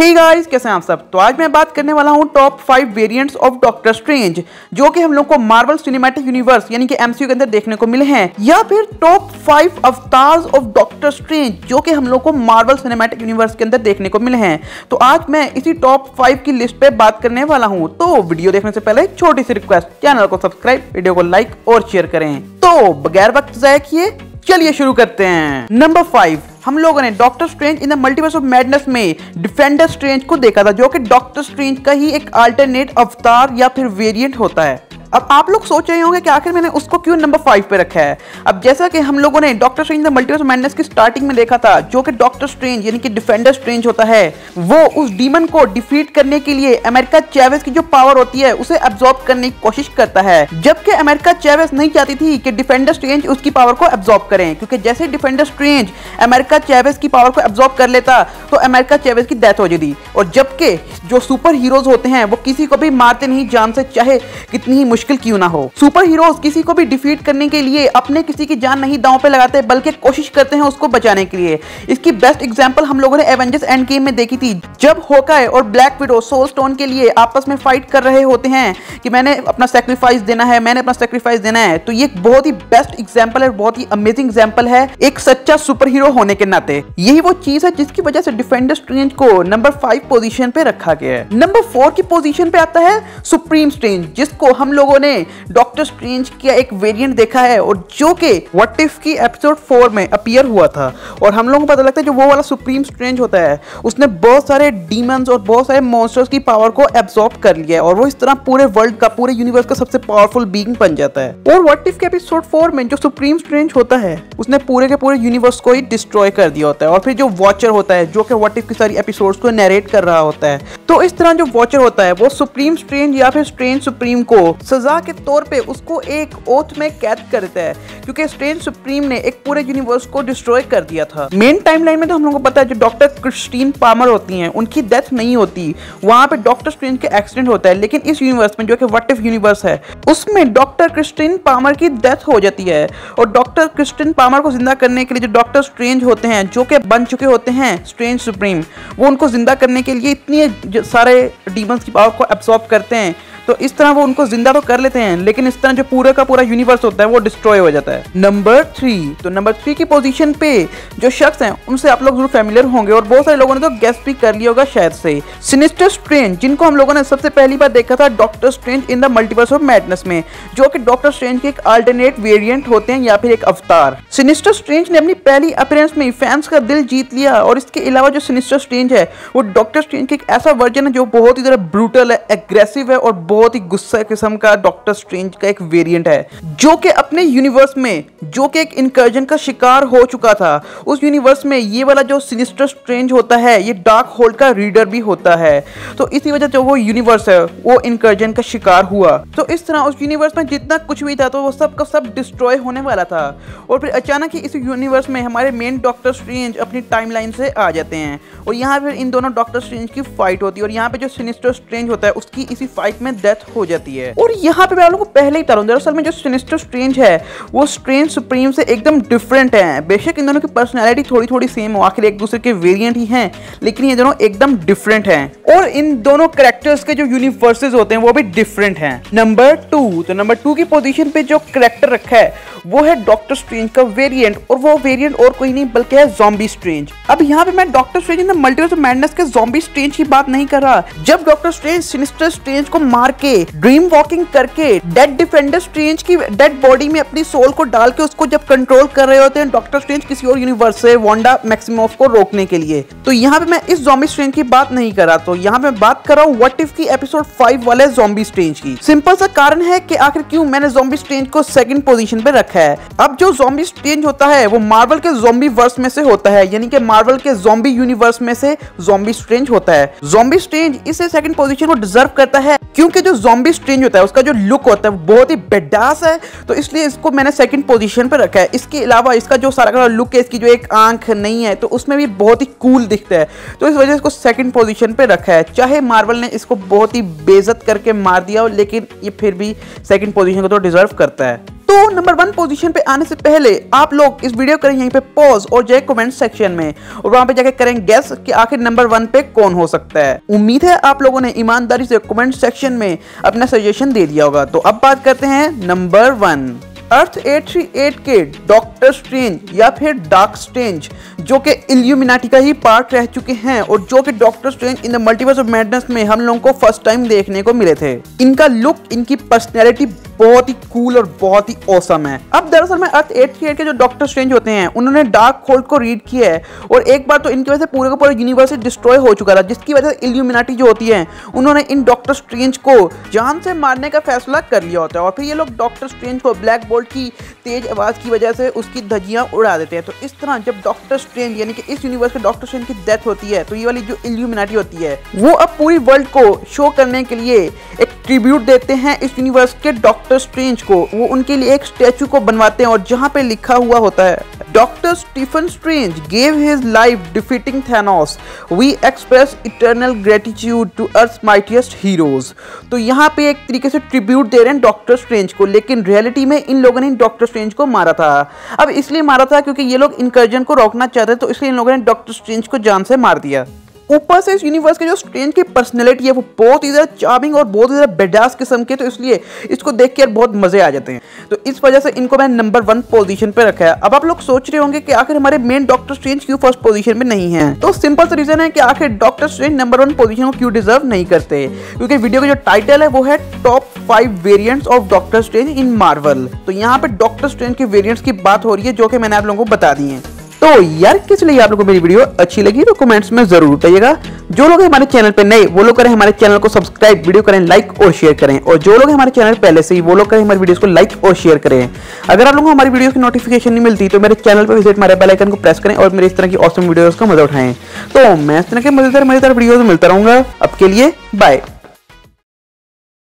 Hey guys, कैसे हैं आप सब। तो आज मैं बात करने वाला हूं top 5 variants of doctor strange जो कि हम लोग को मार्वल सिनेमैटिक यूनिवर्स यानी कि एमसीयू के अंदर देखने को मिले हैं, या फिर top 5 avatars of doctor strange जो कि हम लोग को मार्वल सिनेमैटिक यूनिवर्स के अंदर देखने को मिले हैं। तो आज मैं इसी टॉप 5 की लिस्ट पे बात करने वाला हूं। तो वीडियो देखने से पहले एक छोटी सी रिक्वेस्ट, चैनल को सब्सक्राइब, वीडियो को लाइक और शेयर करें। तो बगैर वक्त जाया किए चलिए शुरू करते हैं। नंबर 5, हम लोगों ने doctor strange in the multiverse of madness में डिफेंडर स्ट्रेंज को देखा था, जो कि डॉक्टर स्ट्रेंज का ही एक अल्टरनेट अवतार या फिर वेरिएंट होता है। अब आप लोग सोच रहे होंगे कि आखिर मैंने उसको क्यों नंबर 5 पे रखा है। अब जैसा कि हम लोगों ने doctor strange the multiverse of madness की स्टार्टिंग में देखा था, जो कि डॉक्टर स्ट्रेंज यानी कि डिफेंडर स्ट्रेंज होता है, वो उस डीमन को डिफीट करने के लिए अमेरिका चैवेज की जो पावर होती है उसे एब्जॉर्ब करने की कोशिश करता है, जबकि अमेरिका चैवेज नहीं चाहती थी कि डिफेंडर स्ट्रेंज उसकी पावर को एब्जॉर्ब करें, क्योंकि जैसे डिफेंडर स्ट्रेंज अमेरिका चैवेज की पावर को एब्जॉर्ब कर लेता तो अमेरिका चैवेज की डेथ हो जाती। और जबकि जो सुपर हीरोज होते हैं वो किसी को भी मारते नहीं जान से, चाहे कितनी ही मुश्किल क्यों ना हो। सुपर हीरोज किसी को भी डिफीट करने के लिए अपने किसी की जान नहीं दांव पे लगाते, बल्कि कोशिश करते हैं उसको बचाने के लिए। इसकी बेस्ट एग्जांपल हम लोगों ने एवेंजर्स एंड गेम में देखी थी, जब हॉकाई और ब्लैक विडो सोल स्टोन के लिए आपस में फाइट कर रहे होते हैं कि मैंने अपना सैक्रिफाइस देना है, मैंने अपना सैक्रिफाइस देना है। तो ये बहुत ही बेस्ट एग्जांपल है, बहुत ही अमेजिंग एग्जांपल है एक सच्चा सुपर हीरो होने के नाते। यही वो चीज है जिसकी वजह से डिफेंडर स्ट्रेंज को नंबर 5 पोजीशन पे रखा गया है। नंबर 4 की पोजीशन पे आता है सुप्रीम स्ट्रेंज, जिसको हम लोगों ने डॉक्टर स्ट्रेंज का एक वेरिएंट देखा है और जो कि व्हाट इफ की एपिसोड 4 में अपीयर हुआ था। और हम लोगों को पता लगता है जो वो वाला सुप्रीम स्ट्रेंज होता है उसने बहुत सारे डीमंस और बहुत सारे मॉन्स्टर्स की पावर को एब्जॉर्ब कर लिया है, और वो इस तरह पूरे वर्ल्ड का, पूरे यूनिवर्स का सबसे पावरफुल बीइंग बन जाता है। और व्हाट इफ के एपिसोड 4 में जो सुप्रीम स्ट्रेंज होता है उसने पूरे के पूरे यूनिवर्स को ही डिस्ट्रॉय कर दिया होता है। और फिर जो वॉचर होता है जो कि व्हाट इफ की सारी एपिसोड्स को नरेट कर रहा होता है, तो इस तरह जो वॉचर होता है वो सुप्रीम स्ट्रेंज या फिर स्ट्रेंज सुप्रीम को सजा के तौर पे उसको एक ओथ में कैद कर देता है, क्योंकि स्ट्रेंज सुप्रीम ने एक पूरे यूनिवर्स को डिस्ट्रॉय कर दिया था। मेन टाइमलाइन में तो हम लोगों को पता है जो डॉक्टर क्रिस्टीन पामर होती हैं उनकी डेथ नहीं होती, वहां पे डॉक्टर स्ट्रेंज के एक्सीडेंट होता है। लेकिन इस यूनिवर्स में जो कि व्हाट इफ यूनिवर्स है उसमें डॉक्टर क्रिस्टीन पामर की डेथ हो जाती है, और डॉक्टर क्रिस्टीन पामर को जिंदा करने के लिए जो डॉक्टर स्ट्रेंज होते हैं जो कि बन चुके होते हैं स्ट्रेंज सुप्रीम, वो उनको जिंदा करने के लिए इतने सारे डीमंस की पावर को एब्सॉर्ब करते हैं। तो इस तरह वो उनको जिंदा तो कर लेते हैं, लेकिन इस तरह जो पूरा का पूरा यूनिवर्स होता है वो डिस्ट्रॉय हो जाता है। नंबर 3, तो नंबर 3 की पोजीशन पे जो शख्स हैं उनसे आप लोग जरूर फैमिलियर होंगे और बहुत सारे लोगों ने तो गेस भी कर लिया होगा शायद से, सिनिस्टर स्ट्रेंज, जिनको हम लोगों ने सबसे पहली बार देखा था doctor strange in the multiverse of madness में, जो कि डॉक्टर स्ट्रेंज के एक अल्टरनेट वेरिएंट होते हैं या फिर एक अवतार। सिनिस्टर स्ट्रेंज ने अपनी पहली अपीयरेंस में फैंस का दिल जीत लिया, और इसके अलावा जो सिनिस्टर स्ट्रेंज है वो डॉक्टर स्ट्रेंज का एक ऐसा वर्जन है जो बहुत ही ज्यादा ब्रूटल है, एग्रेसिव है और बहुत ही गुस्सा किस्म का डॉक्टर स्ट्रेंज का एक वेरिएंट है, जो कि अपने यूनिवर्स में जो कि एक इनकर्जन का शिकार हो चुका था। उस यूनिवर्स में ये वाला जो सिनिस्टर स्ट्रेंज होता है ये डार्क होल्ड का रीडर भी होता है, तो इसी वजह से वो यूनिवर्स है वो इनकर्जन का शिकार हुआ। तो इस तरह उस यूनिवर्स में जितना कुछ भी था तो वो सब का सब डिस्ट्रॉय होने वाला था। और फिर अचानक ही इस यूनिवर्स में हमारे मेन डॉक्टर स्ट्रेंज अपनी टाइमलाइन से आ जाते हैं, और यहाँ फिर इन दोनों डॉक्टर स्ट्रेंज की फाइट होती है, और यहाँ पे जो सिनिस्टर स्ट्रेंज होता है उसकी इसी फाइट में डेथ हो जाती है। और यहाँ पे मैं आप लोगों को पहले ही बता रहा हूं, दरअसल में जो सिनिस्टर स्ट्रेंज है वो स्ट्रेंज सुप्रीम से एकदम डिफरेंट है। बेशक इन दोनों की पर्सनालिटी थोड़ी थोड़ी सेम हो, आखिर एक दूसरे के वेरिएंट ही हैं, लेकिन ये दोनों एकदम डिफरेंट हैं, और इन दोनों कैरेक्टर्स के जो यूनिवर्सेस होते हैं वो भी डिफरेंट हैं। नंबर 2, तो नंबर 2 की पोजीशन पे जो कैरेक्टर रखा है वो है डॉक्टर स्ट्रेंज का वेरिएंट, और वो वेरिएंट और कोई नहीं बल्कि है ज़ॉम्बी स्ट्रेंज। अब यहाँ पे मैं doctor strange in the multiverse of madness के ज़ॉम्बी स्ट्रेंज की बात नहीं कर रहा। जब डॉक्टर स्ट्रेंज सिनिस्टर स्ट्रेंज को मार के ड्रीम वॉकिंग करके डेड डिफेंडर स्ट्रेंज की डेड बॉडी में अपनी सोल को डाल के उसको जब कंट्रोल कर रहे होते हैं डॉक्टर स्ट्रेंज किसी और यूनिवर्स से वांडा मैक्सिमोफ को रोकने के लिए, तो यहाँ पे मैं इस ज़ॉम्बी स्ट्रेंज की बात नहीं कर रहा। तो यहाँ पे बात कर रहा हूँ व्हाट इफ की एपिसोड 5 वाले ज़ॉम्बी स्ट्रेंज की। सिंपल सा कारण है कि आखिर क्यों मैंने ज़ॉम्बी स्ट्रेंज को सेकंड पोजीशन पे रखा है। अब जो ज़ॉम्बी स्ट्रेंज होता है वो मार्वल के ज़ॉम्बी वर्स में से होता है, यानी कि मार्वल के ज़ॉम्बी यूनिवर्स में से ज़ॉम्बी स्ट्रेंज होता है। ज़ॉम्बी स्ट्रेंज इसे सेकंड पोजीशन को डिजर्व करता है, क्योंकि जो ज़ॉम्बी स्ट्रेंज होता है उसका जो लुक होता है बहुत ही बेडास है, तो इसलिए इसको मैंने सेकंड पोजीशन पे रखा है। इसके अलावा इसका जो सारा का लुक है, इसकी जो एक आंख नहीं है तो उसमें भी बहुत ही कूल दिखता है, तो इस वजह से इसको सेकंड पोजीशन पे रखा है। चाहे मार्वल ने इसको बहुत ही बेइज्जत करके मार दिया हो, लेकिन ये फिर भी सेकंड पोजीशन को तो डिजर्व करता है। तो नंबर 1 पोजीशन पे आने से पहले आप लोग इस वीडियो करें यहीं पे पॉज और जाए कमेंट सेक्शन में और वहां पे जाके करें गेस कि आखिर नंबर 1 पे कौन हो सकता है। उम्मीद है आप लोगों ने ईमानदारी से कमेंट सेक्शन में अपना सजेशन दे दिया होगा। तो अब बात करते हैं नंबर 1, अर्थ 838 के डॉक्टर स्ट्रेंज या फिर डार्क स्ट्रेंज, जो कि इल्यूमिनाटी का ही पार्ट रह चुके हैं और जो कि doctor strange in the multiverse of madness में हम लोगों को फर्स्ट टाइम देखने को मिले थे। इनका लुक, इनकी पर्सनैलिटी बहुत ही कूल और बहुत ही ऑसम है। अब दरअसल में अर्थ 838 के जो डॉक्टर स्ट्रेंज होते हैं उन्होंने डार्क होल्ड को रीड किया है और एक बार तो इनकी वजह से पूरे का पूरा यूनिवर्स डिस्ट्रॉय हो चुका था, जिसकी वजह से इल्यूमिनाटी जो होती है उन्होंने इन डॉक्टर स्ट्रेंज को जान से मारने का फैसला कर लिया होता है और फिर ये लोग डॉक्टर स्ट्रेंज को ब्लैक बोल्ट की तेज आवाज की वजह से उसकी धज्जियां उड़ा देते हैं। तो इस तरह जब डॉक्टर स्ट्रेंज यानी कि इस यूनिवर्स के डॉक्टर स्ट्रेंज की डेथ होती है तो ये वाली जो इल्यूमिनाटी होती है वो अब पूरी वर्ल्ड को शो करने के लिए एक ट्रिब्यूट देते हैं इस यूनिवर्स के डॉक्टर स्ट्रेंज को। वो उनके लिए एक स्टैचू को बनवाते हैं और जहां पे लिखा हुआ होता है doctor Stephen Strange gave his life defeating Thanos, we express eternal gratitude to Earth's mightiest heroes. तो यहाँ पे एक तरीके से ट्रिब्यूट दे रहे हैं डॉक्टर स्ट्रेंज को, लेकिन रियलिटी में इन लोगों ने डॉक्टर स्ट्रेंज को मारा था। अब इसलिए मारा था क्योंकि ये लोग इनकर्जन को रोकना चाहते थे, तो इसलिए इन लोगों ने डॉक्टर स्ट्रेंज को जान से मार दिया। ऊपर से इस यूनिवर्स के जो स्ट्रेंज की पर्सनैलिटी है वो बहुत ही ज्यादा चार्मिंग और बहुत ही ज्यादा बेडास किस्म के, तो इसलिए इसको देख के बहुत मजे आ जाते हैं। तो इस वजह से इनको मैंने नंबर 1 पोजीशन पे रखा है। अब आप लोग सोच रहे होंगे कि आखिर हमारे मेन डॉक्टर स्ट्रेंज क्यों फर्स्ट पोजीशन में नहीं है। तो सिंपल सा रीजन है कि आखिर डॉक्टर स्ट्रेंज नंबर 1 पोजीशन को क्यों डिजर्व नहीं करते, क्योंकि वीडियो का जो टाइटल है वो है top 5 variants of doctor strange in Marvel. तो यहाँ पे डॉक्टर स्ट्रेंज के वेरिएंट्स की बात हो रही है जो कि मैंने आप लोगों को बता दी है। तो यार किस लिए आप लोगों को मेरी वीडियो अच्छी लगी तो कमेंट्स में जरूर बताइएगा। जो लोग हमारे चैनल पे नए वो लोग करें हमारे चैनल को सब्सक्राइब, वीडियो करें लाइक और शेयर करें, और जो लोग हमारे चैनल पहले से ही वो लोग करें हमारी वीडियोस को लाइक और शेयर करें। अगर आप लोगों को हमारी वीडियोस की नोटिफिकेशन नहीं मिलती तो मेरे चैनल पर विजिट मारे बेल आइकन को प्रेस करें और मेरे इस तरह की ऑसम वीडियोस का मजा उठाएं। तो मैं इस तरह के मजेदार वीडियोस मिलता रहूंगा। अब के लिए बाय।